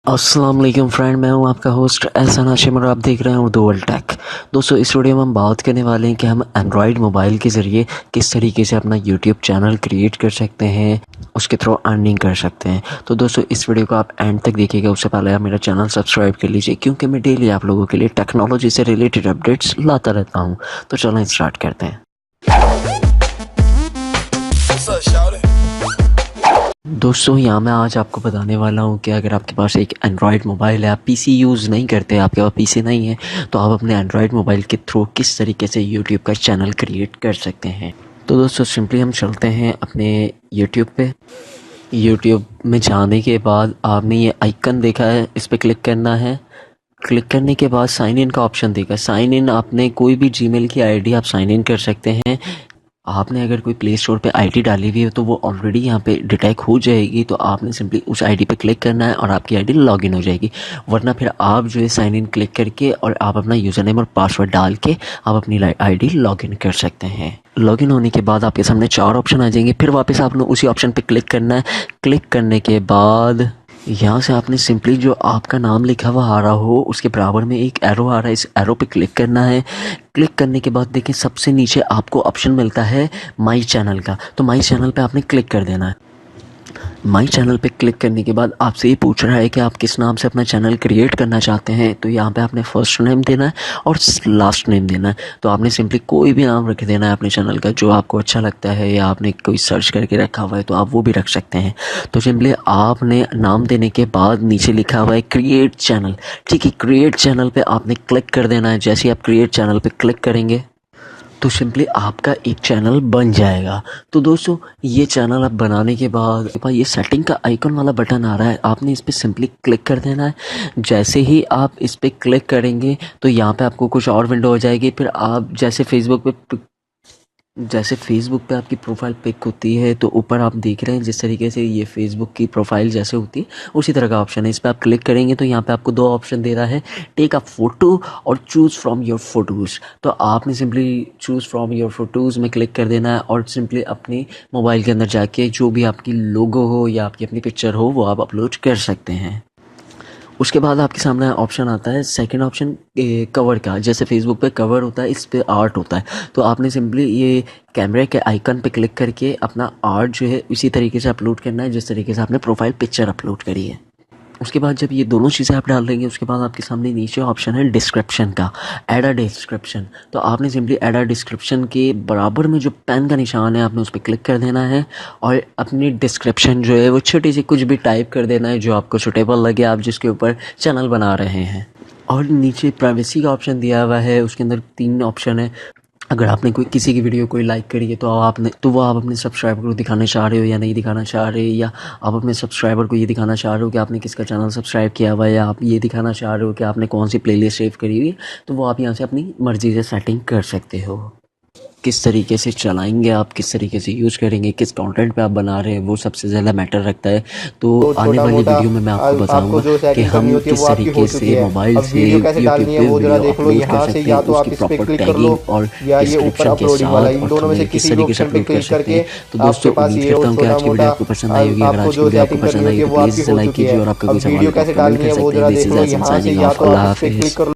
अस्सलाम वालेकुम फ्रेंड, मैं हूं आपका होस्ट एहसान हाशिम और आप देख रहे हैं उर्दू वर्ल्ड टेक। दोस्तों, इस वीडियो में हम बात करने वाले हैं कि हम एंड्रॉयड मोबाइल के ज़रिए किस तरीके से अपना यूट्यूब चैनल क्रिएट कर सकते हैं, उसके थ्रू अर्निंग कर सकते हैं। तो दोस्तों, इस वीडियो को आप एंड तक देखिएगा। उससे पहले आप मेरा चैनल सब्सक्राइब कर लीजिए, क्योंकि मैं डेली आप लोगों के लिए टेक्नोलॉजी से रिलेटेड अपडेट्स लाता रहता हूँ। तो चलो स्टार्ट करते हैं। दोस्तों, यहाँ मैं आज आपको बताने वाला हूँ कि अगर आपके पास एक एंड्रॉयड मोबाइल है, आप पीसी यूज़ नहीं करते, आपके पास पीसी नहीं है, तो आप अपने एंड्रॉयड मोबाइल के थ्रू किस तरीके से यूट्यूब का चैनल क्रिएट कर सकते हैं। तो दोस्तों, सिंपली हम चलते हैं अपने यूट्यूब पे। यूट्यूब में जाने के बाद आपने ये आइकन देखा है, इस पर क्लिक करना है। क्लिक करने के बाद साइन इन का ऑप्शन देखा। साइन इन, आपने कोई भी जीमेल की आईडी आप साइन इन कर सकते हैं। आपने अगर कोई प्ले स्टोर पे आईडी डाली हुई है तो वो ऑलरेडी यहाँ पे डिटेक्ट हो जाएगी। तो आपने सिंपली उस आईडी पे क्लिक करना है और आपकी आईडी लॉगिन हो जाएगी। वरना फिर आप जो है साइन इन क्लिक करके और आप अपना यूज़र नेम और पासवर्ड डाल के आप अपनी आईडी लॉगिन कर सकते हैं। लॉगिन होने के बाद आपके सामने 4 ऑप्शन आ जाएंगे। फिर वापस आपने उसी ऑप्शन पे क्लिक करना है। क्लिक करने के बाद यहाँ से आपने सिंपली जो आपका नाम लिखा हुआ आ रहा हो उसके बराबर में एक एरो आ रहा है, इस एरो पे क्लिक करना है। क्लिक करने के बाद देखिए सबसे नीचे आपको ऑप्शन मिलता है माई चैनल का। तो माई चैनल पे आपने क्लिक कर देना है। माई चैनल पे क्लिक करने के बाद आपसे ये पूछ रहा है कि आप किस नाम से अपना चैनल क्रिएट करना चाहते हैं। तो यहाँ पे आपने फर्स्ट नेम देना है और लास्ट नेम देना है। तो आपने सिंपली कोई भी नाम रख देना है अपने चैनल का जो आपको अच्छा लगता है, या आपने कोई सर्च करके रखा हुआ है तो आप वो भी रख सकते हैं। तो सिंपली आपने नाम देने के बाद नीचे लिखा हुआ है क्रिएट चैनल। ठीक है, क्रिएट चैनल पर आपने क्लिक कर देना है। जैसे ही आप क्रिएट चैनल पर क्लिक करेंगे तो सिंपली आपका एक चैनल बन जाएगा। तो दोस्तों, ये चैनल आप बनाने के बाद ये सेटिंग का आइकन वाला बटन आ रहा है, आपने इस पर सिंपली क्लिक कर देना है। जैसे ही आप इस पर क्लिक करेंगे तो यहाँ पे आपको कुछ और विंडो हो जाएगी। फिर आप जैसे फेसबुक पे आपकी प्रोफाइल पिक होती है तो ऊपर आप देख रहे हैं जिस तरीके से ये फेसबुक की प्रोफाइल जैसे होती है उसी तरह का ऑप्शन है। इस पर आप क्लिक करेंगे तो यहाँ पे आपको 2 ऑप्शन दे रहा है, टेक अ फोटो और चूज़ फ्रॉम योर फोटोज़। तो आपने simply choose from your photos में क्लिक कर देना है और सिंपली अपनी मोबाइल के अंदर जाके जो भी आपकी लोगो हो या आपकी अपनी पिक्चर हो वो आप अपलोड कर सकते हैं। उसके बाद आपके सामने ऑप्शन आता है सेकंड ऑप्शन कवर का। जैसे फेसबुक पे कवर होता है, इस पे आर्ट होता है। तो आपने सिंपली ये कैमरे के आइकन पे क्लिक करके अपना आर्ट जो है उसी तरीके से अपलोड करना है जिस तरीके से आपने प्रोफाइल पिक्चर अपलोड करी है। उसके बाद जब ये दोनों चीज़ें आप डाल देंगे उसके बाद आपके सामने नीचे ऑप्शन है डिस्क्रिप्शन का, ऐड अ डिस्क्रिप्शन। तो आपने सिंपली ऐड अ डिस्क्रिप्शन के बराबर में जो पेन का निशान है आपने उस पर क्लिक कर देना है और अपनी डिस्क्रिप्शन जो है वो छोटी सी कुछ भी टाइप कर देना है जो आपको सूटेबल लगे, आप जिसके ऊपर चैनल बना रहे हैं। और नीचे प्राइवेसी का ऑप्शन दिया हुआ है, उसके अंदर 3 ऑप्शन है। अगर आपने किसी की वीडियो कोई लाइक करी है तो वो आप अपने सब्सक्राइबर को दिखाना चाह रहे हो या नहीं दिखाना चाह रहे, या आप अपने सब्सक्राइबर को ये दिखाना चाह रहे हो कि आपने किसका चैनल सब्सक्राइब किया हुआ है, या आप ये दिखाना चाह रहे हो कि आपने कौन सी प्लेलिस्ट सेव करी हुई है, तो वो आप यहाँ से अपनी मर्ज़ी से सेटिंग कर सकते हो। किस तरीके से चलाएंगे आप, किस तरीके से यूज़ करेंगे, किस कंटेंट पे आप बना रहे हैं, वो सबसे ज़्यादा मैटर रखता है। तो आने वाली वीडियो में मैं आपको बताऊंगा कि हम किस तरीके से मोबाइल से यूट्यूब पे वीडियो अपलोड कर सकते हैं, उसकी प्रॉपर टैगिंग और डिस्क्रिप्शन के साथ, और हमें किस तरीके से अपलोड कर सकते हैं। तो दोस्तों, उम्मीद करता हूँ कि आज की वीडियो आपको पसंद आई होगी। अगर आज की वीडियो आपको पसंद आई तो प्लीज़ लाइक कीजिए और आपका कोई सवाल कमेंट कर सकते हैं। दिस इज अल्लाह हाफिज़।